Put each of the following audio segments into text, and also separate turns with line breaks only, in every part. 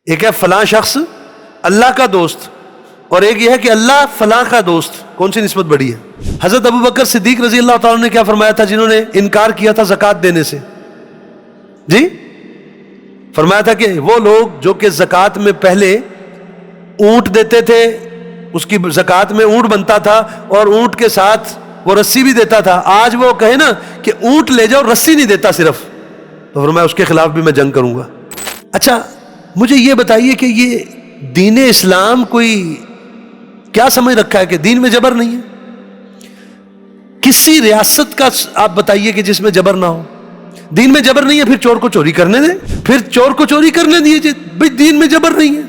ایک ہے فلاں شخص اللہ کا دوست، اور ایک یہ ہے کہ اللہ فلاں کا دوست، کون سی نسبت بڑی ہے؟ حضرت ابوبکر صدیق رضی اللہ تعالیٰ نے کیا فرمایا تھا جنہوں نے انکار کیا تھا زکوٰۃ دینے سے؟ جی فرمایا تھا کہ وہ لوگ جو کہ زکوٰۃ میں پہلے اونٹ دیتے تھے، اس کی زکوٰۃ میں اونٹ بنتا تھا اور اونٹ کے ساتھ وہ رسی بھی دیتا تھا، آج وہ کہے نا کہ اونٹ لے جاؤ رسی نہیں دیتا صرف، تو فرمایا اس کے خلاف بھی میں جنگ کروں گا۔ اچھا مجھے یہ بتائیے کہ یہ دین اسلام کوئی کیا سمجھ رکھا ہے کہ دین میں جبر نہیں ہے؟ کسی ریاست کا آپ بتائیے کہ جس میں جبر نہ ہو۔ دین میں جبر نہیں ہے، پھر چور کو چوری کرنے دیں، پھر چور کو چوری کرنے دیجیے، بھئی دین میں جبر نہیں ہے،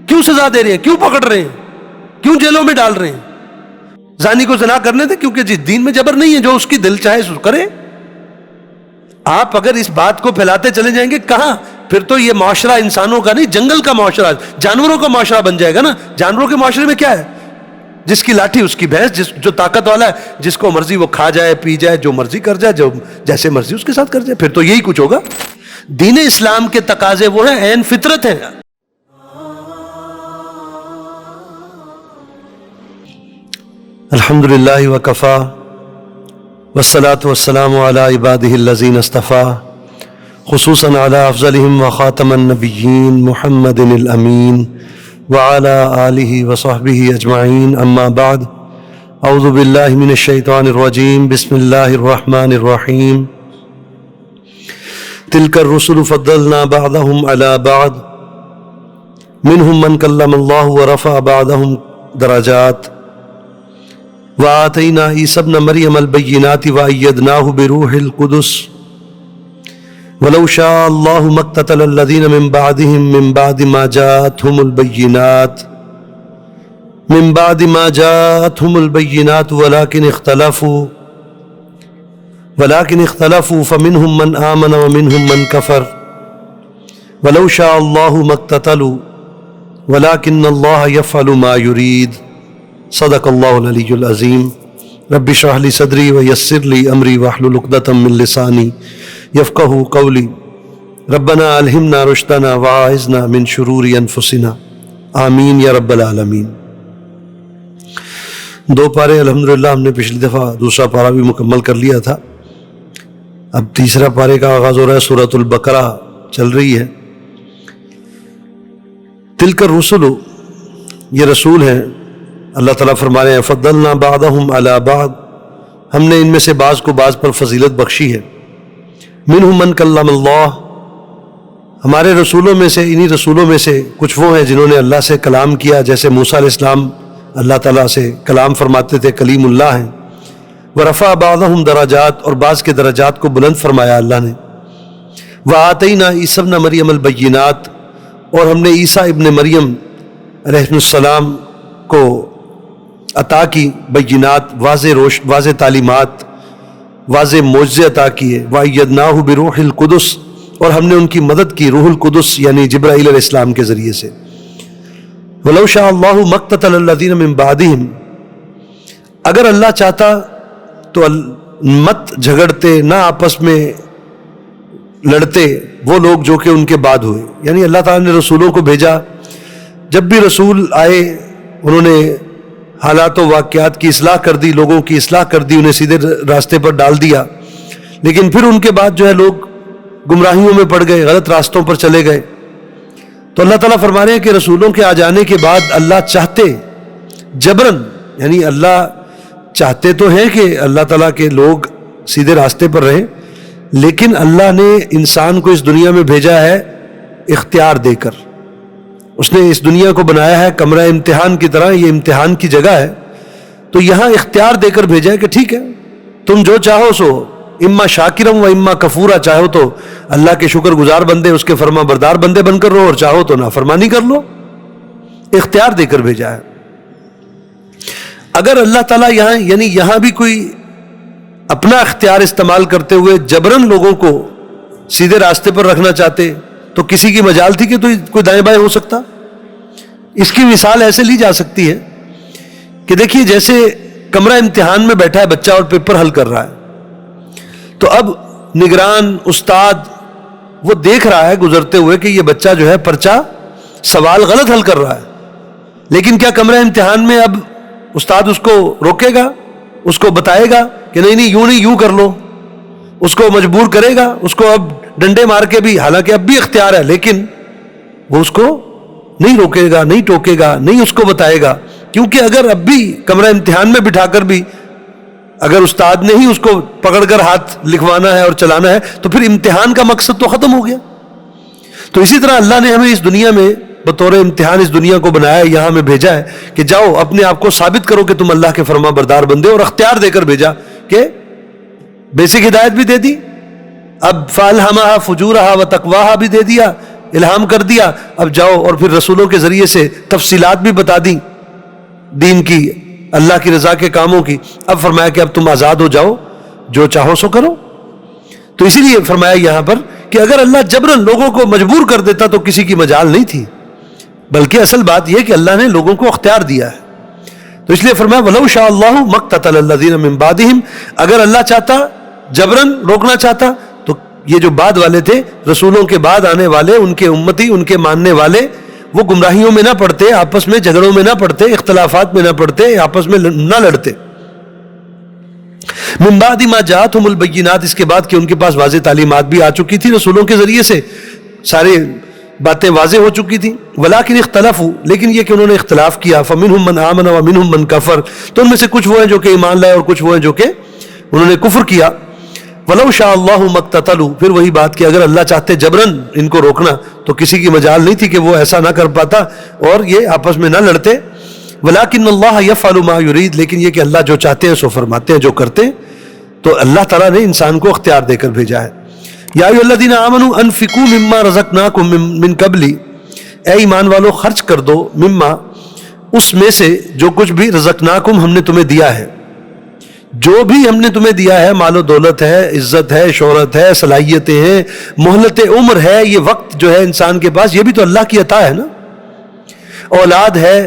کیوں سزا دے رہے ہیں، کیوں پکڑ رہے ہیں، کیوں جیلوں میں ڈال رہے ہیں؟ زانی کو زنا کرنے دیں، کیونکہ جی دین میں جبر نہیں ہے، جو اس کی دل چاہے سو کرے۔ آپ اگر اس بات کو پھیلاتے چلے جائیں گے کہاں؟ پھر تو یہ معاشرہ انسانوں کا نہیں، جنگل کا معاشرہ، جانوروں کا معاشرہ بن جائے گا نا۔ جانوروں کے معاشرے میں کیا ہے؟ جس کی لاٹھی اس کی بھینس، جو طاقت والا ہے جس کو مرضی وہ کھا جائے، پی جائے، جو مرضی کر جائے، جو جیسے مرضی اس کے ساتھ کر جائے، پھر تو یہی کچھ ہوگا۔ دین اسلام کے تقاضے وہ ہیں، عین فطرت ہیں۔ الحمدللہ وکفا والصلاة والسلام علی عبادہ الذین اصطفیٰ، خصوصاً علی افضلہم وخاتم النبیین محمد الامین وعلی آلہ وصحبہ اجمعین، اما بعد، اعوذ باللہ من الشیطان الرجیم، بسم اللہ الرحمن الرحیم۔ تلک الرسل فضلنا بعضهم علی بعض منہم من کلم اللہ ورفع بعضهم درجات وآتینا عیسی ابن مریم البینات وأیدناہ بروح القدس ولو شاء اللہ ما اقتتل الذین من بعدهم من بعد ما جاءتهم البینات ولكن اختلفوا فمنهم من آمن ومنهم من كفر ولو شاء اللہ ما اقتتلوا ولكن اللہ یفعل ما یرید۔ صدق اللہ العلی العظیم۔ رب اشرح لی صدری ویسر لی امری واحلل عقدۃ من لسانی یفقہوا قولی۔ ربنا الہمنا رشدنا واعذنا من شرور انفسنا، آمین یا رب العالمین۔ دو پارے الحمدللہ ہم نے پچھلی دفعہ دوسرا پارہ بھی مکمل کر لیا تھا، اب تیسرا پارے کا آغاز ہو رہا ہے۔ سورۃ البقرہ چل رہی ہے۔ تلک الرسل، یہ رسول ہیں، اللہ تعالیٰ فرما رہے ہیں فضلنا بعضهم علی بعض، ہم نے ان میں سے بعض کو بعض پر فضیلت بخشی ہے۔ منہم من کلم اللہ، ہمارے رسولوں میں سے، انہی رسولوں میں سے کچھ وہ ہیں جنہوں نے اللہ سے کلام کیا، جیسے موسیٰ علیہ السلام اللہ تعالیٰ سے کلام فرماتے تھے، کلیم اللہ ہیں۔ ورفع بعضهم درجات، اور بعض کے درجات کو بلند فرمایا اللہ نے۔ وآتینا عیسی ابن مریم البینات، اور ہم نے عیسیٰ ابن مریم علیہ السلام کو عطا کی بینات، واضح تعلیمات، واضح معجزے عطا کیے۔ وَأَيَّدْنَاهُ بِرُوحِ الْقُدُسِ، اور ہم نے ان کی مدد کی روح القدس یعنی جبرائیل علیہ السلام کے ذریعے سے۔ وَلَوْ شَاءَ اللَّهُ مَا اقْتَتَلَ الَّذِينَ مِن بَعْدِهِمْ، اگر اللہ چاہتا تو مت جھگڑتے، نہ آپس میں لڑتے وہ لوگ جو کہ ان کے بعد ہوئے، یعنی اللہ تعالیٰ نے رسولوں کو بھیجا، جب بھی رسول آئے انہوں نے حالات و واقعات کی اصلاح کر دی، لوگوں کی اصلاح کر دی، انہیں سیدھے راستے پر ڈال دیا، لیکن پھر ان کے بعد جو ہے لوگ گمراہیوں میں پڑ گئے، غلط راستوں پر چلے گئے۔ تو اللہ تعالیٰ فرما رہے ہیں کہ رسولوں کے آ جانے کے بعد اللہ چاہتے جبرن، یعنی اللہ چاہتے تو ہیں کہ اللہ تعالیٰ کے لوگ سیدھے راستے پر رہیں، لیکن اللہ نے انسان کو اس دنیا میں بھیجا ہے اختیار دے کر۔ اس نے اس دنیا کو بنایا ہے کمرہ امتحان کی طرح، یہ امتحان کی جگہ ہے، تو یہاں اختیار دے کر بھیجا ہے کہ ٹھیک ہے تم جو چاہو سو، اما شاکرم و اما کفورا، چاہو تو اللہ کے شکر گزار بندے، اس کے فرما بردار بندے بن کر رہو، اور چاہو تو نافرمانی کر لو، اختیار دے کر بھیجا ہے۔ اگر اللہ تعالیٰ یہاں یعنی یہاں بھی کوئی اپنا اختیار استعمال کرتے ہوئے جبرن لوگوں کو سیدھے راستے پر رکھنا چاہتے تو کسی کی مجال تھی کہ تو کوئی دائیں بائیں ہو سکتا؟ اس کی مثال ایسے لی جا سکتی ہے کہ دیکھیے جیسے کمرہ امتحان میں بیٹھا ہے بچہ اور پیپر حل کر رہا ہے، تو اب نگران، استاد وہ دیکھ رہا ہے گزرتے ہوئے کہ یہ بچہ جو ہے پرچہ سوال غلط حل کر رہا ہے، لیکن کیا کمرہ امتحان میں اب استاد اس کو روکے گا، اس کو بتائے گا کہ نہیں یوں کر لو، اس کو مجبور کرے گا، اس کو اب ڈنڈے مار کے بھی، حالانکہ اب بھی اختیار ہے، لیکن وہ اس کو نہیں روکے گا، نہیں ٹوکے گا، نہیں اس کو بتائے گا، کیونکہ اگر اب بھی کمرہ امتحان میں بٹھا کر بھی اگر استاد نے ہی اس کو پکڑ کر ہاتھ لکھوانا ہے اور چلانا ہے تو پھر امتحان کا مقصد تو ختم ہو گیا۔ تو اسی طرح اللہ نے ہمیں اس دنیا میں بطور امتحان اس دنیا کو بنایا ہے، یہاں ہمیں بھیجا ہے کہ جاؤ اپنے آپ کو ثابت کرو کہ تم اللہ کے فرما بردار بندے، اور اختیار دے کر بھیجا کہ بیسک ہدایت بھی دے دی، اب فَأَلْهَمَهَا فُجُورَهَا وَتَقْوَاهَا بھی دے دیا، الہام کر دیا، اب جاؤ اور پھر رسولوں کے ذریعے سے تفصیلات بھی بتا دیں دین کی، اللہ کی رضا کے کاموں کی۔ اب فرمایا کہ اب تم آزاد ہو جاؤ، جو چاہو سو کرو۔ تو اسی لیے فرمایا یہاں پر کہ اگر اللہ جبرن لوگوں کو مجبور کر دیتا تو کسی کی مجال نہیں تھی، بلکہ اصل بات یہ کہ اللہ نے لوگوں کو اختیار دیا ہے۔ تو اس لیے فرمایا وَلَوْ شَاءَ اللَّهُ مَا اقْتَتَلَ الَّذِينَ مِن بَعْدِهِمْ، اگر اللہ چاہتا جبرن روکنا چاہتا تو یہ جو بعد والے تھے، رسولوں کے بعد آنے والے، ان کے امتی، ان کے ماننے والے، وہ گمراہیوں میں نہ پڑتے، آپس میں جھگڑوں میں نہ پڑتے، اختلافات میں نہ پڑتے، آپس میں نہ لڑتے۔ من بعد ما جاءتهم البینات، اس کے بعد کہ ان کے پاس واضح تعلیمات بھی آ چکی تھی، رسولوں کے ذریعے سے سارے باتیں واضح ہو چکی تھیں۔ ولکن اختلفوا، لیکن یہ کہ انہوں نے اختلاف کیا، فمنهم من آمن ومنهم من کفر، تو ان میں سے کچھ وہ ہیں جو کہ ایمان لائے اور کچھ وہ ہیں جو کہ انہوں نے کفر کیا۔ ولو شاء اللہ ما اقتتلوا، پھر وہی بات کہ اگر اللہ چاہتے جبرن ان کو روکنا تو کسی کی مجال نہیں تھی کہ وہ ایسا نہ کر پاتا اور یہ آپس میں نہ لڑتے۔ ولکن اللہ یفعل ما یرید، لیکن یہ کہ اللہ جو چاہتے ہیں سو فرماتے ہیں، جو کرتے ہیں۔ تو اللہ تعالیٰ نے انسان کو اختیار دے کر بھیجا ہے۔ یا ایھا الذین آمنوا انفقوا مما رزقناکم من قبل، اے ایمان والو خرچ کر دو، مما اس میں سے جو کچھ بھی رزقناکم ہم نے تمہیں دیا ہے، جو بھی ہم نے تمہیں دیا ہے، مال و دولت ہے، عزت ہے، شہرت ہے، صلاحیتیں ہیں، مہلت عمر ہے، یہ وقت جو ہے انسان کے پاس، یہ بھی تو اللہ کی عطا ہے نا، اولاد ہے،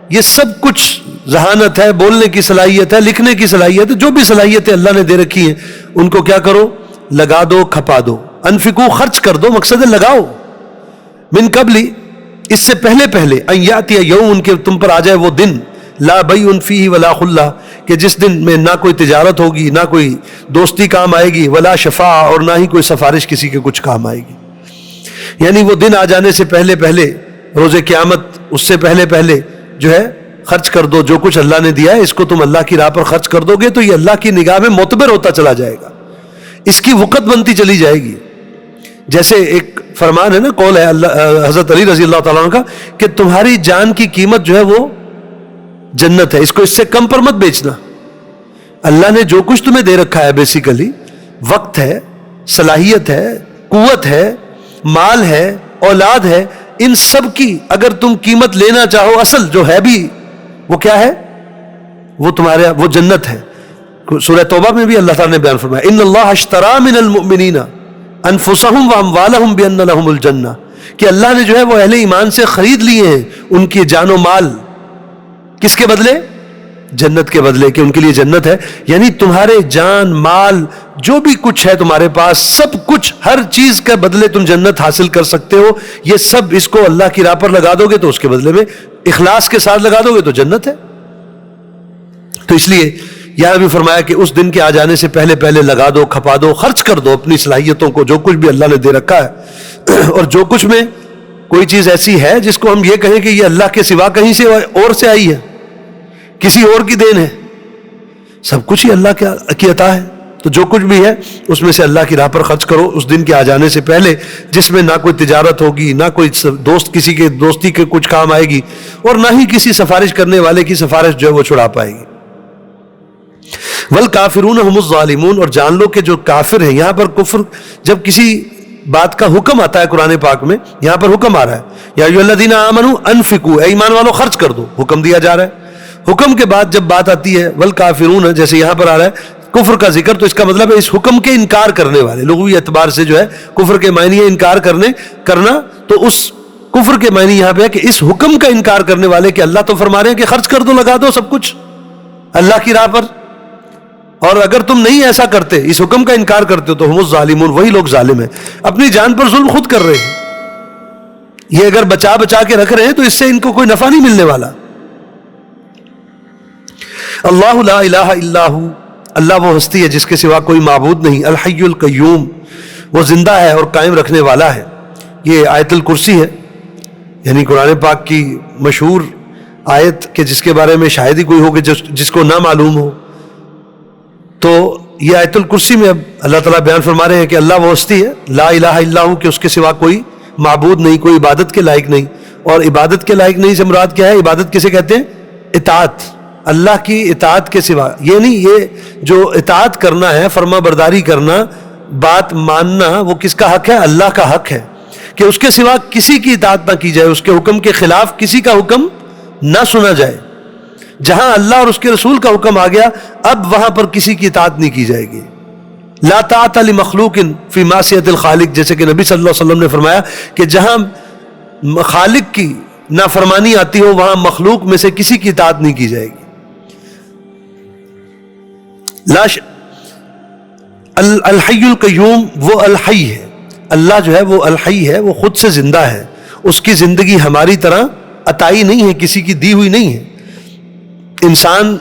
یہ سب کچھ، ذہانت ہے، بولنے کی صلاحیت ہے، لکھنے کی صلاحیت ہے، جو بھی صلاحیتیں اللہ نے دے رکھی ہیں ان کو کیا کرو، لگا دو، کھپا دو۔ انفقو، خرچ کر دو، مقصد ہے لگاؤ، من قبل، اس سے پہلے ان یاتی یوم، کہ تم پر آ جائے وہ دن، لا بیع فیہ ولا خلہ، کہ جس دن میں نہ کوئی تجارت ہوگی، نہ کوئی دوستی کام آئے گی، ولا شفاعہ، اور نہ ہی کوئی سفارش کسی کے کچھ کام آئے گی۔ یعنی وہ دن آ جانے سے پہلے روز قیامت، اس سے پہلے جو ہے خرچ کر دو، جو کچھ اللہ نے دیا ہے اس کو تم اللہ کی راہ پر خرچ کر دو گے تو یہ اللہ کی نگاہ میں معتبر ہوتا چلا جائے گا، اس کی وقت بنتی چلی جائے گی۔ جیسے ایک فرمان ہے نا، قول ہے حضرت علی رضی اللہ تعالیٰ عنہ کا کہ تمہاری جان کی قیمت جو ہے وہ جنت ہے، اس کو اس سے کم پر مت بیچنا۔ اللہ نے جو کچھ تمہیں دے رکھا ہے بیسیکلی، وقت ہے، صلاحیت ہے، قوت ہے، مال ہے، اولاد ہے، ان سب کی اگر تم قیمت لینا چاہو، اصل جو ہے بھی وہ کیا ہے، وہ تمہارے وہ جنت ہے۔ سورہ توبہ میں بھی اللہ تعالیٰ نے بیان فرمایا ان اللہ اشترى من المؤمنین انفسهم واموالهم بان لهم الجنہ، کہ اللہ نے جو ہے وہ اہل ایمان سے خرید لیے ہیں ان کی جان و مال، کس کے بدلے؟ جنت کے بدلے، کہ ان کے لیے جنت ہے۔ یعنی تمہارے جان مال جو بھی کچھ ہے تمہارے پاس، سب کچھ، ہر چیز کے بدلے تم جنت حاصل کر سکتے ہو، یہ سب اس کو اللہ کی راہ پر لگا دو گے تو اس کے بدلے میں اخلاص کے ساتھ لگا دو گے تو جنت ہے۔ تو اس لیے یہاں بھی فرمایا کہ اس دن کے آ جانے سے پہلے لگا دو، کھپا دو، خرچ کر دو اپنی صلاحیتوں کو، جو کچھ بھی اللہ نے دے رکھا ہے۔ اور جو کچھ میں کوئی چیز ایسی ہے جس کو ہم یہ کہیں کہ یہ اللہ کے سوا کہیں سے اور سے آئی ہے، کسی اور کی دین ہے، سب کچھ ہی اللہ کی عطا ہے۔ تو جو کچھ بھی ہے اس میں سے اللہ کی راہ پر خرچ کرو اس دن کے آ جانے سے پہلے، جس میں نہ کوئی تجارت ہوگی، نہ کوئی دوست کسی کے دوستی کے کچھ کام آئے گی، اور نہ ہی کسی سفارش کرنے والے کی سفارش جو ہے وہ چھڑا پائے گی۔ والکافرون هم الظالمون، اور جان لو کہ جو کافر ہیں، یہاں پر کفر جب کسی بات کا حکم آتا ہے قرآن پاک میں، یہاں پر حکم آ رہا ہے یا ایھا الذین آمنوا انفقوا، اے ایمان والو خرچ کر دو، حکم دیا جا رہا ہے۔ حکم کے بعد جب بات آتی ہے والکافرون، جیسے یہاں پر آ رہا ہے کفر کا ذکر، تو اس کا مطلب ہے اس حکم کے انکار کرنے والے، لغوی اعتبار سے جو ہے کفر کے معنی ہے انکار کرنا، تو اس کفر کے معنی یہاں پہ ہے کہ اس حکم کا انکار کرنے والے، کہ اللہ تو فرما رہے ہیں کہ خرچ کر دو، لگا دو سب کچھ اللہ کی راہ پر، اور اگر تم نہیں ایسا کرتے، اس حکم کا انکار کرتے ہو، تو ہم الظالمون، وہی لوگ ظالم ہیں، اپنی جان پر ظلم خود کر رہے ہیں۔ یہ اگر بچا بچا کے رکھ رہے ہیں تو اس سے ان کو کوئی نفع نہیں ملنے والا۔ اللہ لا الہ الا ہو، اللہ وہ ہستی ہے جس کے سوا کوئی معبود نہیں، الحی القیوم، وہ زندہ ہے اور قائم رکھنے والا ہے۔ یہ آیت الکرسی ہے، یعنی قرآن پاک کی مشہور آیت کہ جس کے بارے میں شاید ہی کوئی ہو کہ جس کو نہ معلوم ہو۔ تو یہ آیت الکرسی میں اب اللہ تعالیٰ بیان فرما رہے ہیں کہ اللہ وہ ہستی ہے، لا الہ الا ہو، کہ اس کے سوا کوئی معبود نہیں، کوئی عبادت کے لائق نہیں۔ اور عبادت کے لائق نہیں سے مراد کیا ہے؟ عبادت کسے کہتے ہیں؟ اطاعت، اللہ کی اطاعت کے سوا، یہ نہیں، یہ جو اطاعت کرنا ہے، فرما برداری کرنا، بات ماننا، وہ کس کا حق ہے؟ اللہ کا حق ہے کہ اس کے سوا کسی کی اطاعت نہ کی جائے، اس کے حکم کے خلاف کسی کا حکم نہ سنا جائے۔ جہاں اللہ اور اس کے رسول کا حکم آ گیا، اب وہاں پر کسی کی اطاعت نہیں کی جائے گی۔ لا طاعت لمخلوق فی معصیۃ الخالق، جیسے کہ نبی صلی اللہ علیہ وسلم نے فرمایا کہ جہاں خالق کی نافرمانی آتی ہو وہاں مخلوق میں سے کسی کی اطاعت نہیں کی جائے گی۔ الحی القیوم، وہ الحی ہے، اللہ جو ہے وہ الحی ہے، وہ خود سے زندہ ہے، اس کی زندگی ہماری طرح عطائی نہیں ہے، کسی کی دی ہوئی نہیں ہے۔ انسان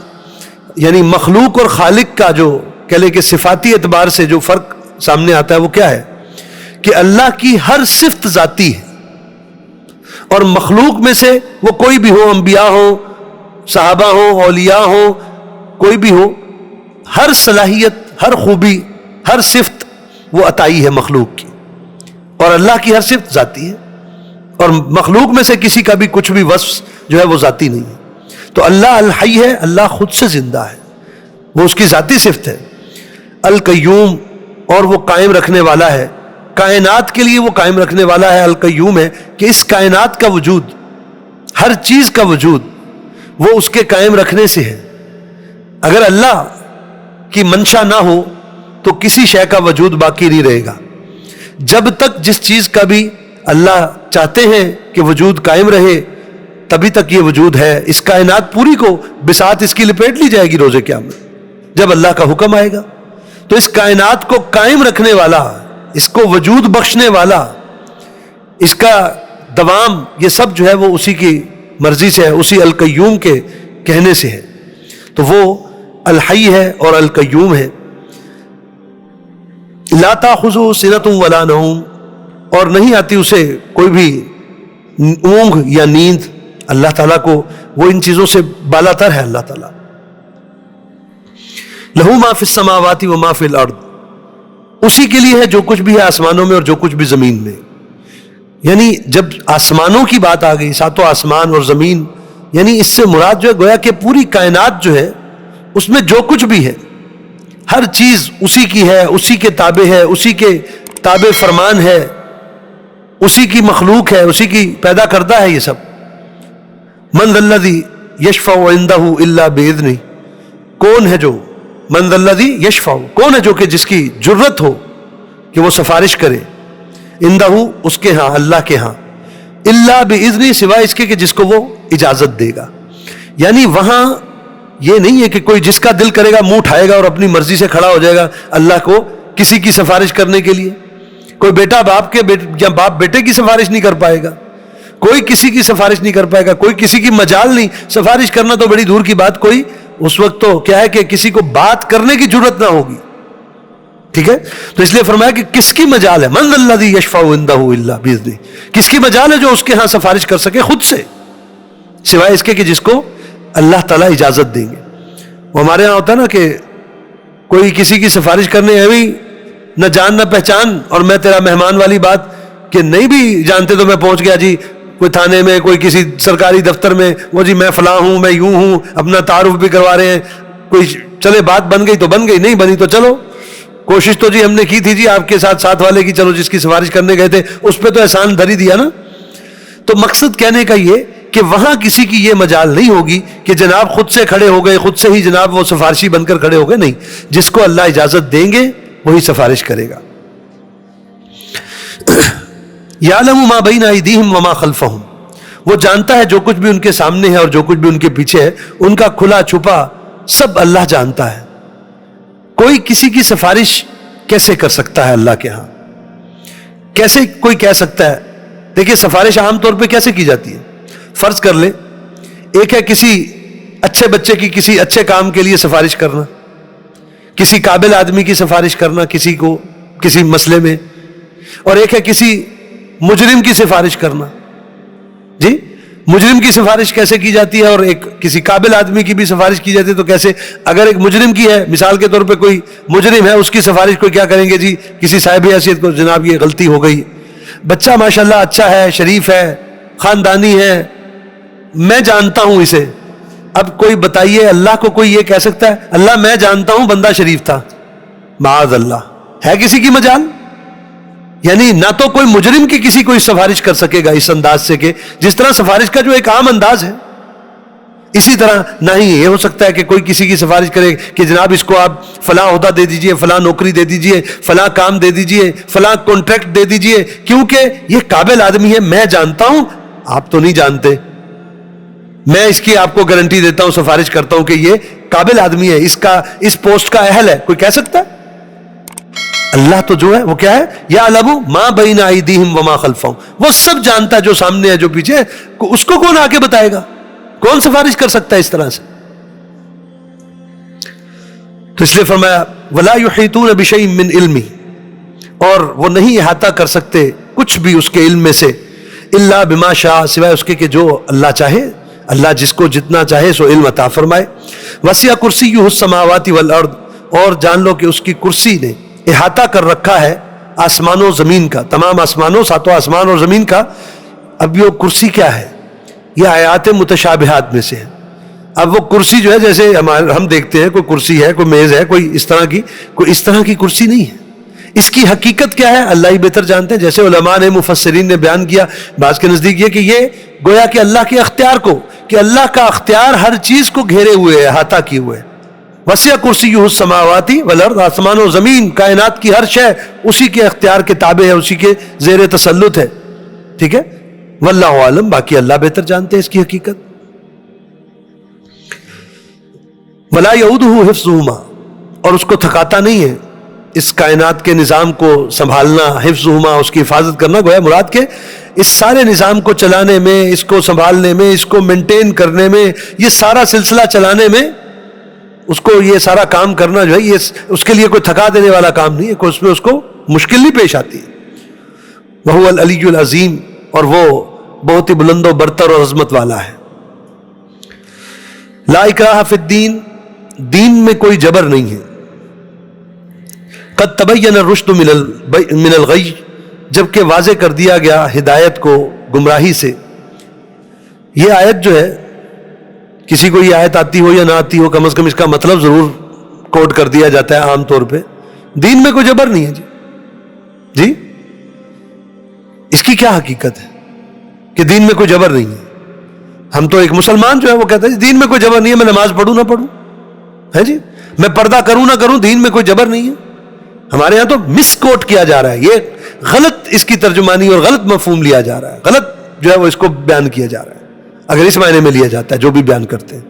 یعنی مخلوق اور خالق کا جو کہہ لے کہ صفاتی اعتبار سے جو فرق سامنے آتا ہے وہ کیا ہے کہ اللہ کی ہر صفت ذاتی ہے، اور مخلوق میں سے وہ کوئی بھی ہو، انبیاء ہو، صحابہ ہو، اولیاء ہو، کوئی بھی ہو، ہر صلاحیت، ہر خوبی، ہر صفت وہ عطائی ہے مخلوق کی، اور اللہ کی ہر صفت ذاتی ہے، اور مخلوق میں سے کسی کا بھی کچھ بھی وصف جو ہے وہ ذاتی نہیں ہے۔ تو اللہ الحی ہے، اللہ خود سے زندہ ہے، وہ اس کی ذاتی صفت ہے۔ القیوم، اور وہ قائم رکھنے والا ہے، کائنات کے لیے وہ قائم رکھنے والا ہے۔ القیوم ہے کہ اس کائنات کا وجود، ہر چیز کا وجود، وہ اس کے قائم رکھنے سے ہے۔ اگر اللہ کی منشا نہ ہو تو کسی شے کا وجود باقی نہیں رہے گا۔ جب تک جس چیز کا بھی اللہ چاہتے ہیں کہ وجود قائم رہے، تبھی تک یہ وجود ہے۔ اس کائنات پوری کو بساط اس کی لپیٹ لی جائے گی روز قیامت جب اللہ کا حکم آئے گا۔ تو اس کائنات کو قائم رکھنے والا، اس کو وجود بخشنے والا، اس کا دوام، یہ سب جو ہے وہ اسی کی مرضی سے ہے، اسی القیوم کے کہنے سے ہے۔ تو وہ الحی ہے اور القیوم ہے۔ لا تاخذہ سنۃ ولا نوم، اور نہیں آتی اسے کوئی بھی اونگ یا نیند۔ اللہ تعالیٰ کو وہ ان چیزوں سے بالا تر ہے۔ اللہ تعالیٰ لہو ما فی السماوات و ما فی الارض، اسی کے لیے ہے جو کچھ بھی ہے آسمانوں میں اور جو کچھ بھی زمین میں۔ یعنی جب آسمانوں کی بات آ گئی، ساتوں آسمان اور زمین، یعنی اس سے مراد جو ہے گویا کہ پوری کائنات جو ہے اس میں جو کچھ بھی ہے، ہر چیز اسی کی ہے، اسی کے تابع ہے، اسی کے تابع فرمان ہے، اسی کی مخلوق ہے، اسی کی پیدا کردہ ہے یہ سب۔ من ذا الذی یشفع عندہ الا باذنہ، کون ہے جو، من ذا الذی یشفع، کون ہے جو کہ جس کی جرت ہو کہ وہ سفارش کرے، عندہ، اس کے ہاں، اللہ کے ہاں، الا باذنہ، سوائے اس کے کہ جس کو وہ اجازت دے گا۔ یعنی وہاں یہ نہیں ہے کہ کوئی جس کا دل کرے گا منہ اٹھائے گا اور اپنی مرضی سے کھڑا ہو جائے گا اللہ کو کسی کی سفارش کرنے کے لیے۔ کوئی بیٹا باپ کے یا باپ بیٹے کی سفارش نہیں کر پائے گا، کوئی کسی کی سفارش نہیں کر پائے گا، کوئی کسی کی مجال نہیں۔ سفارش کرنا تو بڑی دور کی بات، کوئی اس وقت تو کیا ہے کہ کسی کو بات کرنے کی جرت نہ ہوگی، ٹھیک ہے۔ تو اس لیے فرمایا کہ کس کی مجال ہے، من ذا الذی یشفع عندہ الا باذنہ، کس کی مجال ہے جو اس کے ہاں سفارش کر سکے خود سے، سوائے اس کے کہ جس کو اللہ تعالیٰ اجازت دیں گے۔ وہ ہمارے ہاں ہوتا ہے نا کہ کوئی کسی کی سفارش کرنے ایویں نہ جان نہ پہچان اور میں تیرا مہمان والی بات، کہ نہیں بھی جانتے تو میں پہنچ گیا جی کوئی تھانے میں، کوئی کسی سرکاری دفتر میں، وہ جی میں فلاں ہوں، میں یوں ہوں، اپنا تعارف بھی کروا رہے ہیں، کوئی چلے بات بن گئی تو بن گئی، نہیں بنی تو چلو کوشش تو جی ہم نے کی تھی جی آپ کے ساتھ والے کی، چلو جس کی سفارش کرنے گئے تھے اس پہ تو احسان دھر ہی دیا نا۔ تو مقصد کہنے کا یہ کہ وہاں کسی کی یہ مجال نہیں ہوگی کہ جناب خود سے کھڑے ہو گئے، خود سے ہی جناب وہ سفارشی بن کر کھڑے ہو گئے، نہیں، جس کو اللہ اجازت دیں گے وہی سفارش کرے گا۔ یعلم ما بین ایدیہم وما خلفہم، وہ جانتا ہے جو کچھ بھی ان کے سامنے ہے اور جو کچھ بھی ان کے پیچھے ہے، ان کا کھلا چھپا سب اللہ جانتا ہے۔ کوئی کسی کی سفارش کیسے کر سکتا ہے اللہ کے ہاں؟ کیسے کوئی کہہ سکتا ہے؟ دیکھیے سفارش عام طور پہ کیسے کی جاتی ہے؟ فرض کر لیں ایک ہے کسی اچھے بچے کی کسی اچھے کام کے لیے سفارش کرنا، کسی قابل آدمی کی سفارش کرنا کسی کو کسی مسئلے میں، اور ایک ہے کسی مجرم کی سفارش کرنا. جی مجرم کی سفارش کیسے کی جاتی ہے اور ایک کسی قابل آدمی کی بھی سفارش کی جاتی ہے؟ تو کیسے؟ اگر ایک مجرم کی ہے، مثال کے طور پہ کوئی مجرم ہے، اس کی سفارش کو کیا کریں گے جی؟ کسی صاحب حیثیت کو، جناب یہ غلطی ہو گئی، بچہ ماشاءاللہ اچھا ہے، شریف ہے، خاندانی ہے، میں جانتا ہوں اسے. اب کوئی بتائیے اللہ کو کوئی یہ کہہ سکتا ہے اللہ میں جانتا ہوں بندہ شریف تھا؟ معاذ اللہ. ہے کسی کی مجال؟ یعنی نہ تو کوئی مجرم کی کسی کو سفارش کر سکے گا اس انداز سے کہ جس طرح سفارش کا جو ایک عام انداز ہے، اسی طرح نہ ہی یہ ہو سکتا ہے کہ کوئی کسی کی سفارش کرے کہ جناب اس کو آپ فلاں عہدہ دے دیجئے، فلاں نوکری دے دیجئے، فلاں کام دے دیجئے، فلاں کانٹریکٹ دے دیجئے، کیونکہ یہ قابل آدمی ہے، میں جانتا ہوں، آپ تو نہیں جانتے، میں اس کی آپ کو گارنٹی دیتا ہوں، سفارش کرتا ہوں کہ یہ قابل آدمی ہے، اس پوسٹ کا اہل ہے. کوئی کہہ سکتا ہے؟ اللہ تو جو ہے وہ کیا ہے؟ یعلم ما بین ایدیہم وما خلفہم، وہ سب جانتا ہے جو سامنے ہے جو پیچھے ہے. اس کو کون آ کے بتائے گا؟ کون سفارش کر سکتا ہے اس طرح سے؟ تو اس لیے فرمایا ولا یحیطون بشیء من علمہ، اور وہ نہیں احاطہ کر سکتے کچھ بھی اس کے علم میں سے، الا بما شاء، سوائے اس کے کہ جو اللہ چاہے. اللہ جس کو جتنا چاہے سو علم عطا فرمائے. وسع کرسیہ السماوات والارض، اور جان لو کہ اس کی کرسی نے احاطہ کر رکھا ہے آسمان و زمین کا، تمام آسمانوں، ساتوں آسمان اور زمین کا. اب یہ کرسی کیا ہے؟ یہ آیات متشابہات میں سے ہے. اب وہ کرسی جو ہے جیسے ہم دیکھتے ہیں کوئی کرسی ہے، کوئی میز ہے، کوئی اس طرح کی کرسی نہیں ہے. اس کی حقیقت کیا ہے اللہ ہی بہتر جانتے ہیں. جیسے علماء نے، مفسرین نے بیان کیا، بعض کے نزدیک یہ کہ یہ گویا کہ اللہ کے اختیار کو، کہ اللہ کا اختیار ہر چیز کو گھیرے ہوئے ہے، احاطہ کیے ہوئے ہے. وسع کرسیہ السماوات والارض، آسمان و زمین، کائنات کی ہر شے اسی کے اختیار کے تابع ہے، اسی کے زیر تسلط ہے. ٹھیک ہے، واللہ عالم، باقی اللہ بہتر جانتے ہیں اس کی حقیقت. ولا یعودہ حفظہما، اور اس کو تھکاتا نہیں ہے اس کائنات کے نظام کو سنبھالنا، حفظہما، اس کی حفاظت کرنا. گویا مراد کے اس سارے نظام کو چلانے میں، اس کو سنبھالنے میں، اس کو مینٹین کرنے میں، یہ سارا سلسلہ چلانے میں، اس کو یہ سارا کام کرنا جو ہے یہ اس کے لیے کوئی تھکا دینے والا کام نہیں ہے، کوئی اس میں اس کو مشکل نہیں پیش آتی. وہو العلی العظیم، اور وہ بہت ہی بلند و برتر اور عظمت والا ہے. لا اکراہ فی الدین، دین میں کوئی جبر نہیں ہے. قد تبین الرشد من الغی، جبکہ واضح کر دیا گیا ہدایت کو گمراہی سے. یہ آیت جو ہے، کسی کو یہ آیت آتی ہو یا نہ آتی ہو، کم از کم اس کا مطلب ضرور کوٹ کر دیا جاتا ہے عام طور پہ. دین میں کوئی جبر نہیں ہے جی. اس کی کیا حقیقت ہے کہ دین میں کوئی جبر نہیں ہے؟ ہم تو ایک مسلمان جو ہے وہ کہتا ہے دین میں کوئی جبر نہیں ہے، میں نماز پڑھوں نہ پڑھوں، ہے جی، میں پردہ کروں نہ کروں، دین میں کوئی جبر نہیں ہے. ہمارے ہاں تو مس کوٹ کیا جا رہا ہے، یہ غلط اس کی ترجمانی اور غلط مفہوم لیا جا رہا ہے، غلط جو ہے وہ اس کو بیان کیا جا رہا ہے اگر اس معنی میں لیا جاتا ہے جو بھی بیان کرتے ہیں.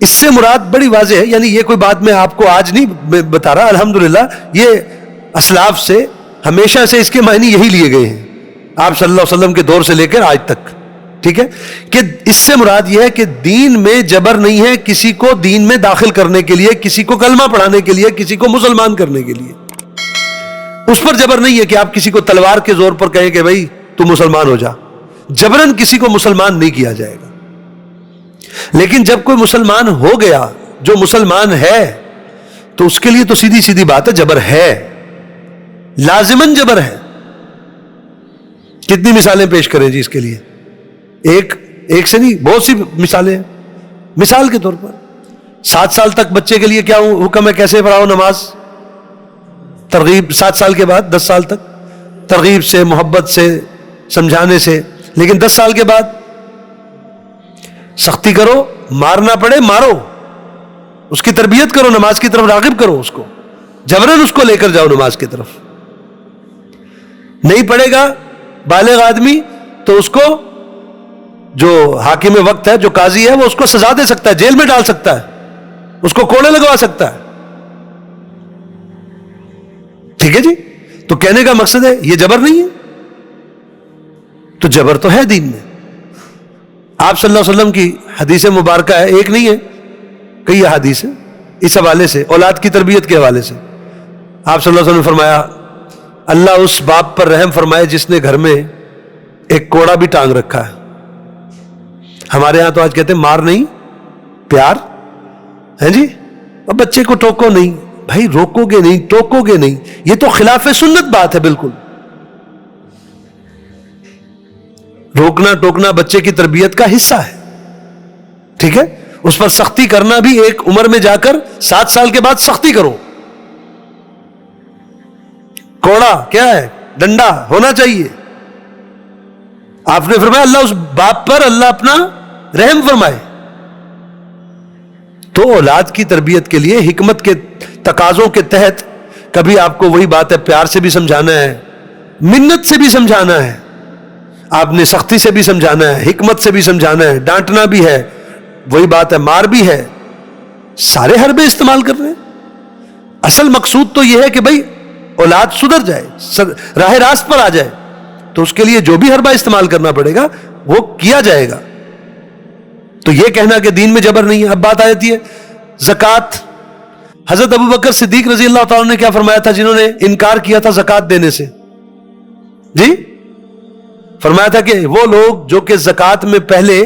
اس سے مراد بڑی واضح ہے، یعنی یہ کوئی بات میں آپ کو آج نہیں بتا رہا، الحمدللہ یہ اسلاف سے ہمیشہ سے اس کے معنی یہی لیے گئے ہیں، آپ صلی اللہ علیہ وسلم کے دور سے لے کر آج تک. ٹھیک ہے، کہ اس سے مراد یہ ہے کہ دین میں جبر نہیں ہے کسی کو دین میں داخل کرنے کے لیے، کسی کو کلمہ پڑھانے کے لیے، کسی کو مسلمان کرنے کے لیے. اس پر جبر نہیں ہے کہ آپ کسی کو تلوار کے زور پر کہیں کہ بھائی تو مسلمان ہو جا. جبرن کسی کو مسلمان نہیں کیا جائے گا. لیکن جب کوئی مسلمان ہو گیا جو مسلمان ہے تو اس کے لیے تو سیدھی سیدھی بات ہے جبر ہے، لازماً جبر ہے. کتنی مثالیں پیش کریں جی اس کے لیے؟ ایک سے نہیں، بہت سی مثالیں ہیں. مثال کے طور پر 7 سال تک بچے کے لیے کیا حکم ہے، کیسے پڑھاؤ نماز؟ ترغیب 7 سال کے بعد 10 سال تک ترغیب سے، محبت سے، سمجھانے سے. لیکن 10 سال کے بعد سختی کرو، مارنا پڑے مارو، اس کی تربیت کرو، نماز کی طرف راغب کرو، اس کو جبرن اس کو لے کر جاؤ نماز کی طرف. نہیں پڑھے گا بالغ آدمی تو اس کو جو حاکم وقت ہے، جو قاضی ہے، وہ اس کو سزا دے سکتا ہے، جیل میں ڈال سکتا ہے، اس کو کوڑے لگوا سکتا ہے. ٹھیک ہے جی. تو کہنے کا مقصد ہے یہ جبر نہیں ہے. تو جبر تو ہے دین میں. آپ صلی اللہ علیہ وسلم کی حدیث مبارکہ ہے, ایک نہیں ہے کئی احادیث ہیں اس حوالے سے, اولاد کی تربیت کے حوالے سے. آپ صلی اللہ علیہ وسلم نے فرمایا اللہ اس باپ پر رحم فرمائے جس نے گھر میں ایک کوڑا بھی ٹانگ رکھا ہے. ہمارے ہاں تو آج کہتے ہیں مار نہیں پیار ہے جی. اب بچے کو ٹوکو نہیں, بھائی روکو گے نہیں, ٹوکو گے نہیں, یہ تو خلاف سنت بات ہے بالکل. روکنا ٹوکنا بچے کی تربیت کا حصہ ہے, ٹھیک ہے. اس پر سختی کرنا بھی ایک عمر میں جا کر 7 سال کے بعد سختی کرو. کوڑا کیا ہے, ڈنڈا ہونا چاہیے. آپ نے فرمایا اللہ اس باپ پر اللہ اپنا رحم فرمائے. تو اولاد کی تربیت کے لیے حکمت کے تقاضوں کے تحت کبھی آپ کو وہی بات ہے پیار سے بھی سمجھانا ہے, منت سے بھی سمجھانا ہے, آپ نے سختی سے بھی سمجھانا ہے, حکمت سے بھی سمجھانا ہے, ڈانٹنا بھی ہے, وہی بات ہے مار بھی ہے. سارے حربے استعمال کر رہے ہیں. اصل مقصود تو یہ ہے کہ بھائی اولاد سدھر جائے, راہ راست پر آ جائے. تو اس کے لیے جو بھی حربہ استعمال کرنا پڑے گا وہ کیا جائے گا. تو یہ کہنا کہ دین میں جبر نہیں ہے. اب بات آ جاتی ہے زکوٰۃ. حضرت ابوبکر صدیق رضی اللہ تعالیٰ نے کیا فرمایا تھا جنہوں نے انکار کیا تھا زکوٰۃ دینے سے؟ جی فرمایا تھا کہ وہ لوگ جو کہ زکوٰۃ میں پہلے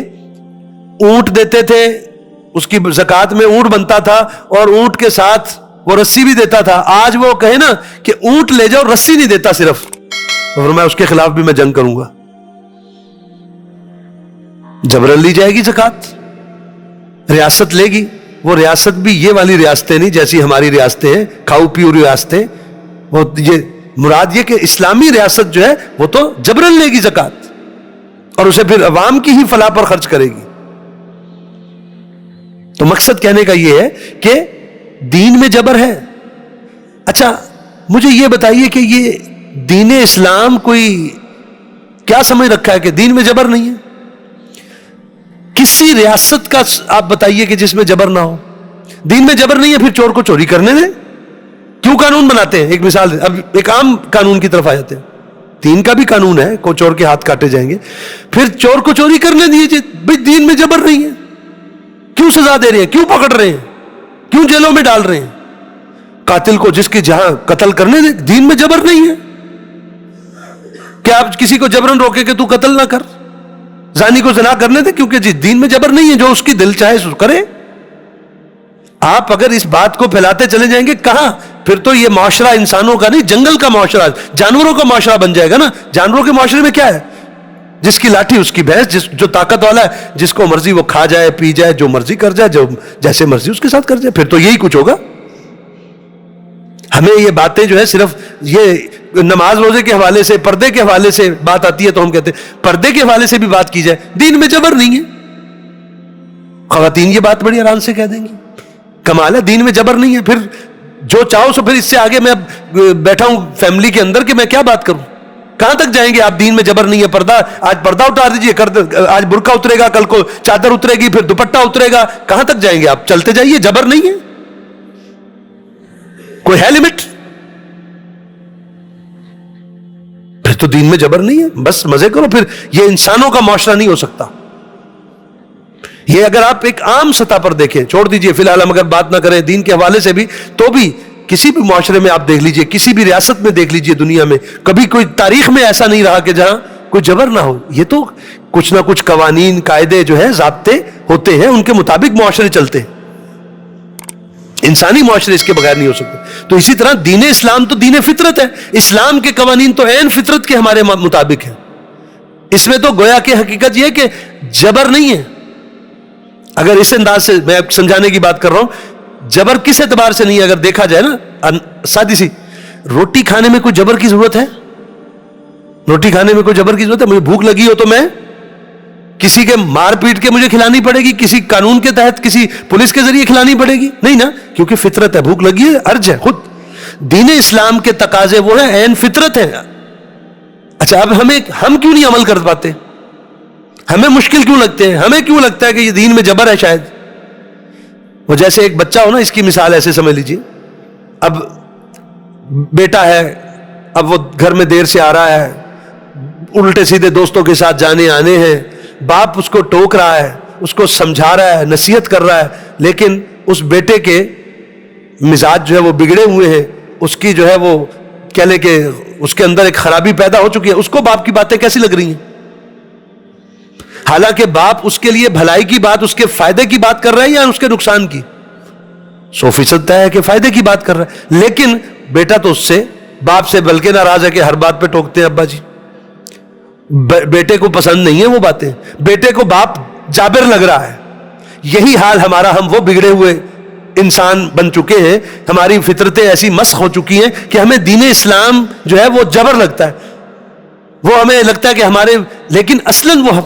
اونٹ دیتے تھے, اس کی زکوٰۃ میں اونٹ بنتا تھا اور اونٹ کے ساتھ وہ رسی بھی دیتا تھا. آج وہ کہے نا کہ اونٹ لے جاؤ رسی نہیں دیتا صرف, اور میں اس کے خلاف بھی میں جنگ کروں گا. جبرن لی جائے گی زکوٰۃ, ریاست لے گی. وہ ریاست بھی یہ والی ریاستیں نہیں جیسی ہماری ریاستیں ہیں, کھاؤ پیو ریاستیں. وہ یہ مراد یہ کہ اسلامی ریاست جو ہے وہ تو جبرن لے گی زکوٰۃ, اور اسے پھر عوام کی ہی فلاح پر خرچ کرے گی. تو مقصد کہنے کا یہ ہے کہ دین میں جبر ہے. اچھا مجھے یہ بتائیے کہ یہ دین اسلام کوئی کیا سمجھ رکھا ہے کہ دین میں جبر نہیں ہے؟ کسی ریاست کا آپ بتائیے کہ جس میں جبر نہ ہو. دین میں جبر نہیں ہے, پھر چور کو چوری کرنے دیں. کیوں قانون بناتے ہیں؟ ایک مثال, اب ایک عام قانون کی طرف آ جاتے ہیں. دین کا بھی قانون ہے کو چور کے ہاتھ کاٹے جائیں گے, پھر چور کو چوری کرنے دیجیے. بھائی دین میں جبر نہیں ہے, کیوں سزا دے رہے ہیں, کیوں پکڑ رہے ہیں, کیوں جیلوں میں ڈال رہے ہیں؟ قاتل کو جس کی جہاں قتل کرنے دیں, دین میں جبر نہیں ہے. کیا آپ کسی کو جبرن روکے کہ تو قتل نہ کر, زانی کو زنا کرنے دیں, کیونکہ جی دین میں جبر نہیں ہے, جو اس کی دل چاہے سو کرے. آپ اگر اس بات کو پھیلاتے چلے جائیں گے کہاں, پھر تو یہ معاشرہ انسانوں کا نہیں جنگل کا معاشرہ, جانوروں کا معاشرہ بن جائے گا نا. جانوروں کے معاشرے میں کیا ہے, جس کی لاٹھی اس کی بھینس, جو طاقت والا ہے جس کو مرضی وہ کھا جائے پی جائے, جو مرضی کر جائے, جو جیسے مرضی اس کے ساتھ کر جائے. پھر تو یہی کچھ ہوگا. ہمیں یہ باتیں جو ہے صرف یہ نماز روزے کے حوالے سے, پردے کے حوالے سے بات آتی ہے تو ہم کہتے ہیں پردے کے حوالے سے بھی بات کی جائے, دین میں جبر نہیں ہے. خواتین یہ بات بڑی آرام سے کہہ دیں گی, کمال ہے, دین میں جبر نہیں ہے. پھر جو چاہو سو, پھر اس سے آگے میں بیٹھا ہوں فیملی کے اندر کہ میں کیا بات کروں, کہاں تک جائیں گے آپ؟ دین میں جبر نہیں ہے. پردہ, آج پردہ اتار دیجیے, آج برقع اترے گا, کل کو چادر اترے گی, پھر دوپٹہ اترے گا, کہاں تک جائیں گے آپ؟ چلتے جائیے, جبر نہیں ہے. کوئی ہے لمٹ؟ پھر تو دین میں جبر نہیں ہے, بس مزے کرو. پھر یہ انسانوں کا معاشرہ نہیں ہو سکتا. یہ اگر آپ ایک عام سطح پر دیکھیں, چھوڑ دیجئے فی الحال ہم اگر بات نہ کریں دین کے حوالے سے بھی, تو بھی کسی بھی معاشرے میں آپ دیکھ لیجئے, کسی بھی ریاست میں دیکھ لیجئے دنیا میں, کبھی کوئی تاریخ میں ایسا نہیں رہا کہ جہاں کوئی جبر نہ ہو. یہ تو کچھ نہ کچھ قوانین قاعدے جو ہیں ضابطے ہوتے ہیں, ان کے مطابق معاشرے چلتے ہیں. انسانی معاشرے اس کے بغیر نہیں ہو سکتے. تو اسی طرح دین اسلام تو دین فطرت ہے. اسلام کے قوانین تو عین فطرت کے ہمارے مطابق ہیں. اس میں تو گویا کہ حقیقت یہ کہ جبر نہیں ہے. اگر اس انداز سے میں سمجھانے کی بات کر رہا ہوں, جبر کس اعتبار سے نہیں ہے؟ اگر دیکھا جائے نا, سادی سی روٹی کھانے میں کوئی جبر کی ضرورت ہے؟ روٹی کھانے میں کوئی جبر کی ضرورت ہے؟ مجھے بھوک لگی ہو تو میں کسی کے مار پیٹ کے مجھے کھلانی پڑے گی, کسی قانون کے تحت, کسی پولیس کے ذریعے کھلانی پڑے گی؟ نہیں نا, کیونکہ فطرت ہے, بھوک لگی ہے, ارج ہے خود. دین اسلام کے تقاضے وہ ہیں, عین فطرت ہے. اچھا اب ہم کیوں نہیں عمل کر پاتے؟ ہمیں مشکل کیوں لگتے ہیں؟ ہمیں کیوں لگتا ہے کہ یہ دین میں جبر ہے؟ شاید وہ جیسے ایک بچہ ہو نا, اس کی مثال ایسے سمجھ لیجیے. اب بیٹا ہے، اب وہ گھر میں دیر سے آ رہا ہے، الٹے سیدھے دوستوں کے ساتھ جانے آنے ہیں، باپ اس کو ٹوک رہا ہے، اس کو سمجھا رہا ہے، نصیحت کر رہا ہے، لیکن اس بیٹے کے مزاج جو ہے وہ بگڑے ہوئے ہیں، اس کی جو ہے وہ کہہ لیں کہ اس کے اندر ایک خرابی پیدا ہو چکی ہے، اس کو باپ کی باتیں کیسی لگ رہی ہیں؟ حالانکہ باپ اس کے لیے بھلائی کی بات، اس کے فائدے کی بات کر رہا ہے یا اس کے نقصان کی؟ 100% طے ہے کہ فائدے کی بات کر رہا ہے، لیکن بیٹا تو اس سے، باپ سے بلکہ ناراض ہے کہ ہر بات پہ ٹوکتے ہیں ابا جی. بیٹے کو پسند نہیں ہے وہ باتیں، بیٹے کو باپ جابر لگ رہا ہے. یہی حال ہمارا، ہم وہ بگڑے ہوئے انسان بن چکے ہیں، ہماری فطرتیں ایسی مسخ ہو چکی ہیں کہ ہمیں دین اسلام جو ہے وہ جبر لگتا ہے، وہ ہمیں لگتا ہے کہ ہمارے، لیکن اصلاً وہ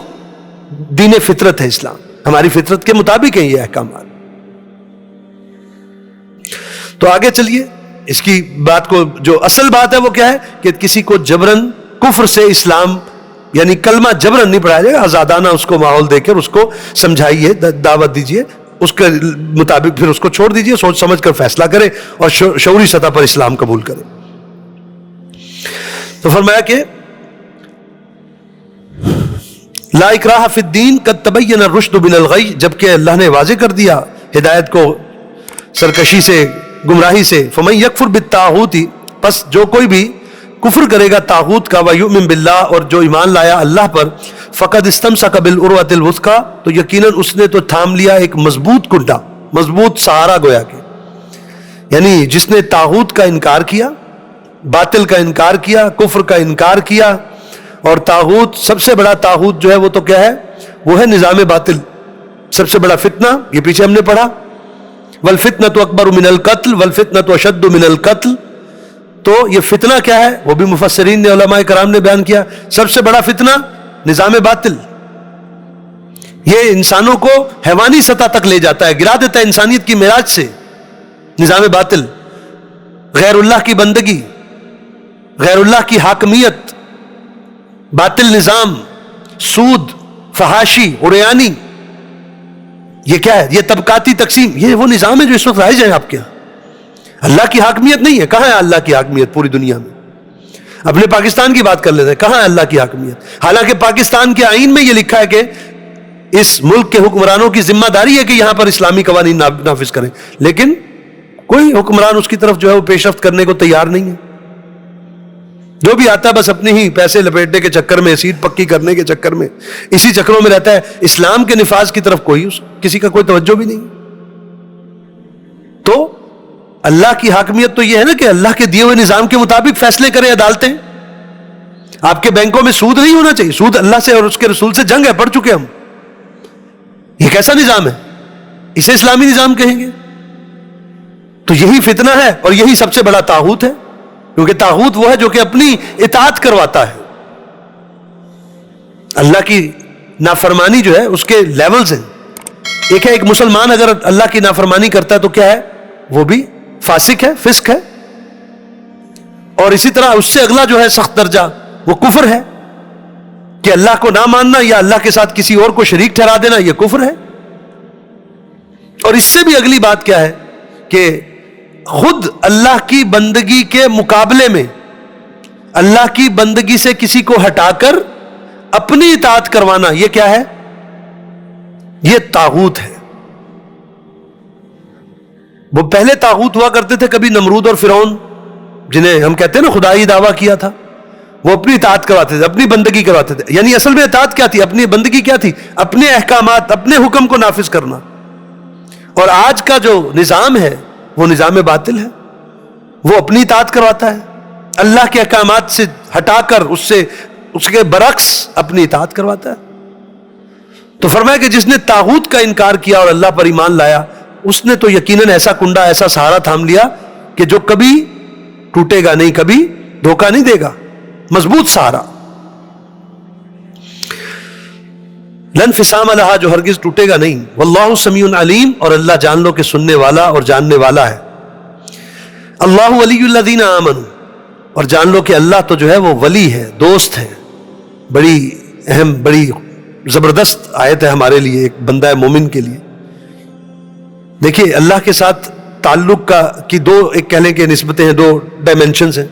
دین فطرت ہے اسلام، ہماری فطرت کے مطابق ہیں یہ احکامات. تو آگے چلیے، اس کی بات کو، جو اصل بات ہے وہ کیا ہے کہ کسی کو جبرن کفر سے اسلام یعنی کلمہ جبرن نہیں پڑھایا جائے گا، آزادانہ اس کو ماحول دے کر اس کو سمجھائیے، دعوت دیجیے، اس کے مطابق پھر اس کو چھوڑ دیجیے، سوچ سمجھ کر فیصلہ کرے اور شعوری سطح پر اسلام قبول کرے. تو فرمایا کہ لا اکراہ فی الدین قد تبین الرشد من الغی، جبکہ اللہ نے واضح کر دیا ہدایت کو سرکشی سے، گمراہی سے. فمن یکفر بالطاغوت، پس جو کوئی بھی کفر کرے گا طاغوت کا، ویؤمن باللہ، اور جو ایمان لایا اللہ پر، فقد استمسک بالعروۃ الوثقی، تو یقیناً اس نے تو تھام لیا ایک مضبوط کنڈا، مضبوط سہارا گویا کہ. یعنی جس نے طاغوت کا انکار کیا، باطل کا انکار کیا، کفر کا انکار کیا، اور طاغوت، سب سے بڑا طاغوت جو ہے وہ تو کیا ہے؟ وہ ہے نظام باطل، سب سے بڑا فتنہ، یہ پیچھے ہم نے پڑھا، والفتنۃ اکبر من القتل والفتنۃ اشد من القتل. تو یہ فتنہ کیا ہے؟ وہ بھی مفسرین نے، علماء کرام نے بیان کیا، سب سے بڑا فتنہ نظام باطل. یہ انسانوں کو حیوانی سطح تک لے جاتا ہے، گرا دیتا ہے انسانیت کی معراج سے. نظام باطل، غیر اللہ کی بندگی، غیر اللہ کی حاکمیت، باطل نظام، سود، فحاشی، عریانی، یہ کیا ہے؟ یہ طبقاتی تقسیم، یہ وہ نظام ہے جو اس وقت رائج ہے آپ کے یہاں. اللہ کی حاکمیت نہیں ہے. کہاں ہے اللہ کی حاکمیت پوری دنیا میں؟ اپنے پاکستان کی بات کر لیتے ہیں، کہاں ہے اللہ کی حاکمیت؟ حالانکہ پاکستان کے آئین میں یہ لکھا ہے کہ اس ملک کے حکمرانوں کی ذمہ داری ہے کہ یہاں پر اسلامی قوانین نافذ کریں، لیکن کوئی حکمران اس کی طرف جو ہے وہ پیش رفت کرنے کو تیار نہیں ہے. جو بھی آتا ہے بس اپنے ہی پیسے لپیٹنے کے چکر میں، سیٹ پکی کرنے کے چکر میں، اسی چکروں میں رہتا ہے. اسلام کے نفاذ کی طرف کسی کا کوئی توجہ بھی نہیں. تو اللہ کی حاکمیت تو یہ ہے نا کہ اللہ کے دیے ہوئے نظام کے مطابق فیصلے کریں عدالتیں. آپ کے بینکوں میں سود نہیں ہونا چاہیے، سود اللہ سے اور اس کے رسول سے جنگ ہے، پڑھ چکے ہم. یہ کیسا نظام ہے؟ اسے اسلامی نظام کہیں گے؟ تو یہی فتنہ ہے اور یہی سب سے بڑا طاغوت ہے، کیونکہ طاغوت وہ ہے جو کہ اپنی اطاعت کرواتا ہے. اللہ کی نافرمانی جو ہے اس کے لیولز ہیں. ایک ہے ایک مسلمان اگر اللہ کی نافرمانی کرتا ہے تو کیا ہے؟ وہ بھی فاسق ہے، فسق ہے. اور اسی طرح اس سے اگلا جو ہے سخت درجہ وہ کفر ہے، کہ اللہ کو نہ ماننا یا اللہ کے ساتھ کسی اور کو شریک ٹھہرا دینا، یہ کفر ہے. اور اس سے بھی اگلی بات کیا ہے کہ خود اللہ کی بندگی کے مقابلے میں اللہ کی بندگی سے کسی کو ہٹا کر اپنی اطاعت کروانا، یہ کیا ہے؟ یہ طاغوت ہے. وہ پہلے طاغوت ہوا کرتے تھے، کبھی نمرود اور فرعون، جنہیں ہم کہتے ہیں نا خدائی دعویٰ کیا تھا، وہ اپنی اطاعت کرواتے تھے، اپنی بندگی کرواتے تھے. یعنی اصل میں اطاعت کیا تھی؟ اپنی بندگی کیا تھی؟ اپنے احکامات، اپنے حکم کو نافذ کرنا. اور آج کا جو نظام ہے وہ نظام باطل ہے، وہ اپنی اطاعت کرواتا ہے، اللہ کے احکامات سے ہٹا کر اس کے برعکس اپنی اطاعت کرواتا ہے. تو فرمایا کہ جس نے طاغوت کا انکار کیا اور اللہ پر ایمان لایا، اس نے تو یقیناً ایسا کنڈا، ایسا سہارا تھام لیا کہ جو کبھی ٹوٹے گا نہیں، کبھی دھوکہ نہیں دے گا، مضبوط سہارا. لن فسام لہا، جو ہرگز ٹوٹے گا نہیں. واللہ سمیع علیم، اور اللہ جان لو کہ سننے والا اور جاننے والا ہے. اللہ ولی الذین آمنوا، اور جان لو کہ اللہ تو جو ہے وہ ولی ہے، دوست ہے. بڑی اہم، بڑی زبردست آیت ہے ہمارے لیے، ایک بندہ مومن کے لیے. دیکھیے اللہ کے ساتھ تعلق کی دو ایک کہہ لیں کہ نسبتیں ہیں، دو ڈائمینشنز ہیں.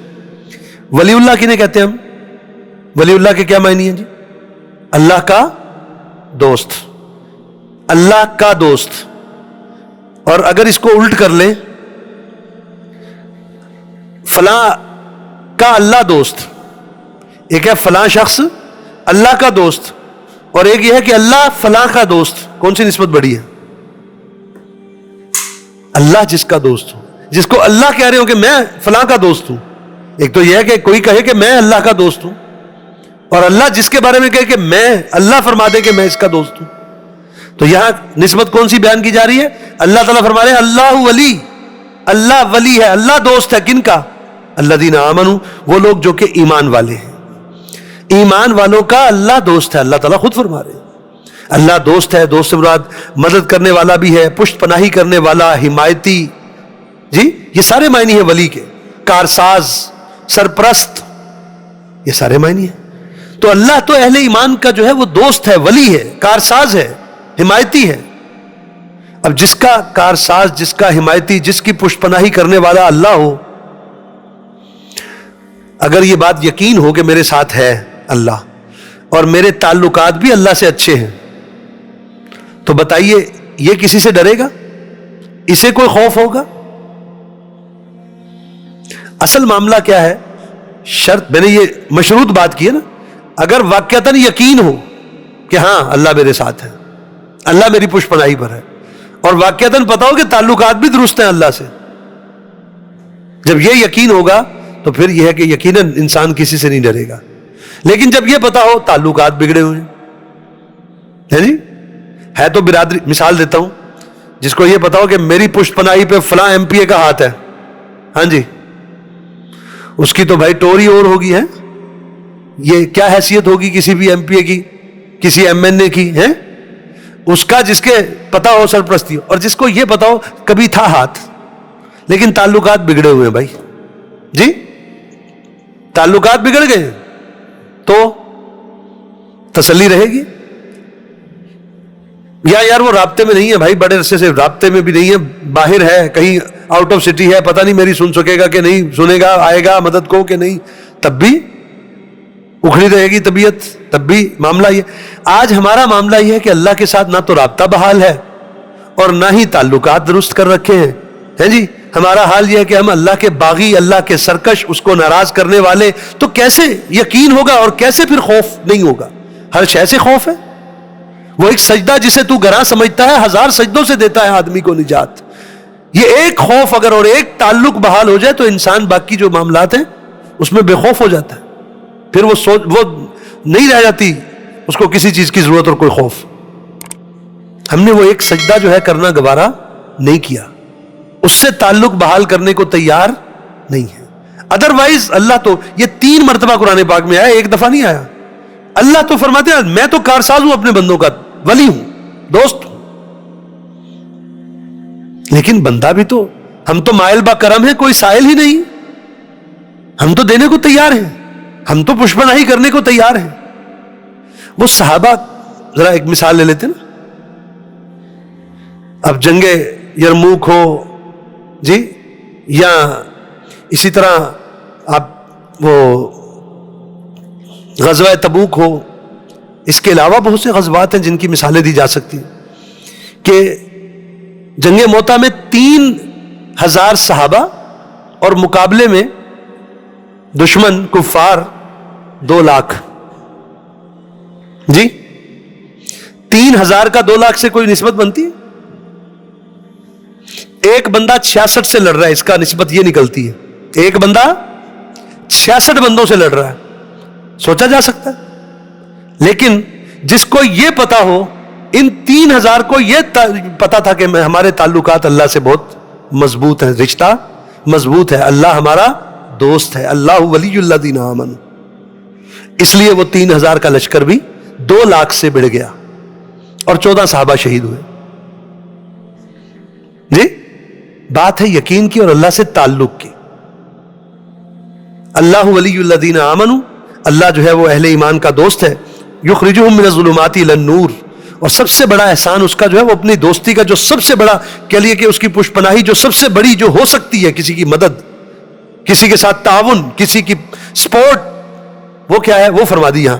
ولی اللہ کنہیں کہتے ہیں ہم؟ ولی اللہ کے کیا معنی ہیں جی؟ اللہ کا دوست، اللہ کا دوست. اور اگر اس کو الٹ کر لیں، فلاں کا اللہ دوست، ایک ہے فلاں شخص اللہ کا دوست، اور ایک یہ ہے کہ اللہ فلاں کا دوست، کون سی نسبت بڑی ہے؟ اللہ جس کا دوست ہو، جس کو اللہ کہہ رہے ہو کہ میں فلاں کا دوست ہوں. ایک تو یہ ہے کہ کوئی کہے کہ میں اللہ کا دوست ہوں، اور اللہ جس کے بارے میں کہے کہ میں، اللہ فرما دے کہ میں اس کا دوست ہوں. تو یہاں نسبت کون سی بیان کی جا رہی ہے؟ اللہ تعالیٰ فرما رہے ہیں اللہ ولی، اللہ ولی ہے، اللہ دوست ہے. کن کا؟ الذین آمنوا، وہ لوگ جو کہ ایمان والے ہیں. ایمان والوں کا اللہ دوست ہے. اللہ تعالیٰ خود فرما رہے ہیں اللہ دوست ہے. دوست سے مراد مدد کرنے والا بھی ہے، پشت پناہی کرنے والا، حمایتی، جی یہ سارے معنی ہیں ولی کے. کارساز، سرپرست، یہ سارے معنی ہیں. تو اللہ تو اہل ایمان کا جو ہے وہ دوست ہے، ولی ہے، کارساز ہے، حمایتی ہے. اب جس کا کارساز، جس کا حمایتی، جس کی پشت پناہی کرنے والا اللہ ہو، اگر یہ بات یقین ہو کہ میرے ساتھ ہے اللہ اور میرے تعلقات بھی اللہ سے اچھے ہیں، تو بتائیے یہ کسی سے ڈرے گا؟ اسے کوئی خوف ہوگا؟ اصل معاملہ کیا ہے؟ شرط میں نے یہ مشروط بات کی ہے نا. اگر واقعتاً یقین ہو کہ ہاں اللہ میرے ساتھ ہے، اللہ میری پشت پناہی پر ہے، اور واقعتاً پتا ہو کہ تعلقات بھی درست ہیں اللہ سے، جب یہ یقین ہوگا تو پھر یہ ہے کہ یقیناً انسان کسی سے نہیں ڈرے گا. لیکن جب یہ پتا ہو تعلقات بگڑے ہوئے ہیں، جی ہے تو برادری، مثال دیتا ہوں، جس کو یہ پتا ہو کہ میری پشت پناہی پہ فلاں ایم پی اے کا ہاتھ ہے، ہاں جی، اس کی تو بھائی ٹوری اور ہوگی ہے. یہ کیا حیثیت ہوگی کسی بھی ایم پی اے کی، کسی ایم این اے کی ہے؟ اس کا جس کے پتا ہو سرپرستی، اور جس کو یہ پتا ہو کبھی تھا ہاتھ لیکن تعلقات بگڑے ہوئے ہیں. بھائی جی تعلقات بگڑ گئے تو تسلی رہے گی؟ یا یار وہ رابطے میں نہیں ہے بھائی، بڑے عرصے سے رابطے میں بھی نہیں ہے، باہر ہے، کہیں آؤٹ آف سٹی ہے، پتہ نہیں میری سن سکے گا کہ نہیں سنے گا، آئے گا مدد کو کہ نہیں، تب بھی اکھڑی رہے گی طبیعت، تب بھی معاملہ یہ. آج ہمارا معاملہ یہ ہے کہ اللہ کے ساتھ نہ تو رابطہ بحال ہے اور نہ ہی تعلقات درست کر رکھے ہیں. جی ہمارا حال یہ ہے کہ ہم اللہ کے باغی، اللہ کے سرکش، اس کو ناراض کرنے والے. تو کیسے یقین ہوگا اور کیسے پھر خوف نہیں ہوگا؟ ہر شے سے خوف ہے. وہ ایک سجدہ جسے تو گراں سمجھتا ہے، 1000 سجدوں سے دیتا ہے آدمی کو نجات. یہ ایک خوف اگر اور ایک تعلق بحال ہو جائے تو انسان باقی جو معاملات ہیں اس میں بے خوف ہو جاتا ہے. پھر وہ نہیں رہ جاتی اس کو کسی چیز کی ضرورت اور کوئی خوف. ہم نے وہ ایک سجدہ جو ہے کرنا گوارا نہیں کیا، اس سے تعلق بحال کرنے کو تیار نہیں ہے. ادروائز اللہ تو یہ 3 مرتبہ قرآن پاک میں آیا، ایک دفعہ نہیں آیا. اللہ تو فرماتے ہیں میں تو کارساز ہوں اپنے بندوں کا، ولی ہوں، دوست ہوں. لیکن بندہ بھی تو، ہم تو مائل با کرم ہیں، کوئی سائل ہی نہیں. ہم تو دینے کو تیار ہیں، ہم تو پشت پناہی کرنے کو تیار ہیں. وہ صحابہ، ذرا ایک مثال لے لیتے نا. اب جنگ یرموک ہو جی، یا اسی طرح آپ وہ غزوہ تبوک ہو، اس کے علاوہ بہت سے غزوات ہیں جن کی مثالیں دی جا سکتی ہیں. کہ جنگ موتا میں 3000 صحابہ اور مقابلے میں دشمن کفار 2 لاکھ. جی 3000 کا 2 لاکھ سے کوئی نسبت بنتی ہے؟ ایک بندہ 66 سے لڑ رہا ہے، اس کا نسبت یہ نکلتی ہے. ایک بندہ 66 بندوں سے لڑ رہا ہے، سوچا جا سکتا ہے. لیکن جس کو یہ پتا ہو، ان 3000 کو یہ پتا تھا کہ ہمارے تعلقات اللہ سے بہت مضبوط ہیں، رشتہ مضبوط ہے، اللہ ہمارا دوست ہے، اللہ ولی الذین آمنوا. اس لیے وہ 3000 کا لشکر بھی 2 لاکھ سے بڑھ گیا اور 14 صحابہ شہید ہوئے. جی بات ہے یقین کی اور اللہ سے تعلق کی. اللہ ولی الذین آمنوا، اللہ جو ہے وہ اہل ایمان کا دوست ہے. یخرجہم من الظلمات الی النور، اور سب سے بڑا احسان اس کا جو ہے وہ اپنی دوستی کا جو سب سے بڑا کہہ لیے کہ اس کی پشت پناہی جو سب سے بڑی جو ہو سکتی ہے، کسی کی مدد، کسی کے ساتھ تعاون، کسی کی سپورٹ، وہ کیا ہے؟ وہ فرما دی یہاں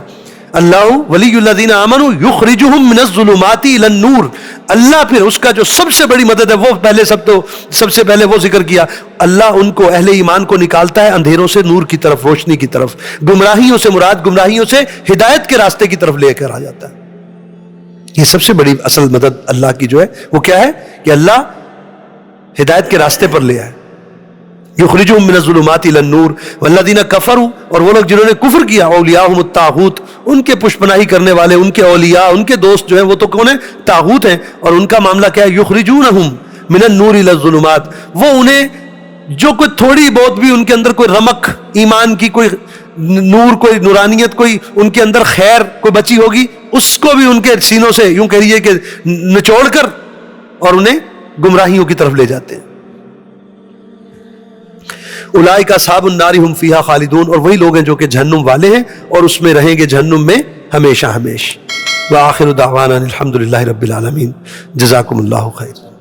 اللہ ولی الذین آمنوا یخرجہم من الظلمات الی النور. اللہ پھر اس کا جو سب سے بڑی مدد ہے، وہ پہلے سب سے پہلے وہ ذکر کیا، اللہ ان کو اہل ایمان کو نکالتا ہے اندھیروں سے نور کی طرف، روشنی کی طرف، گمراہیوں سے مراد گمراہیوں سے ہدایت کے راستے کی طرف لے کر آ جاتا ہے. یہ سب سے بڑی اصل مدد اللہ کی جو ہے وہ کیا ہے کہ اللہ ہدایت کے راستے پر لے آئے. یخرجہم من الظلمات الی النور والذین کفروا، اور وہ لوگ جنہوں نے کفر کیا، اولیاءہم الطاغوت، ان کے پشت پناہی کرنے والے، ان کے اولیاء، ان کے دوست جو ہیں وہ تو کون ہیں؟ طاغوت ہیں. اور ان کا معاملہ کیا ہے؟ یخرجونہم من النور الی الظلمات، وہ انہیں جو کوئی تھوڑی بہت بھی ان کے اندر کوئی رمق ایمان کی، کوئی نور، کوئی نورانیت، کوئی ان کے اندر خیر کوئی بچی ہوگی، اس کو بھی ان کے سینوں سے یوں کہیے کہ نچوڑ کر اور انہیں گمراہیوں کی طرف لے جاتے ہیں. اولئک اصحاب النار هم فیہا خالدون، اور وہی لوگ ہیں جو کہ جہنم والے ہیں اور اس میں رہیں گے جہنم میں ہمیشہ ہمیشہ. وآخر دعوانا الحمد للہ رب العالمین. جزاکم اللہ خیر.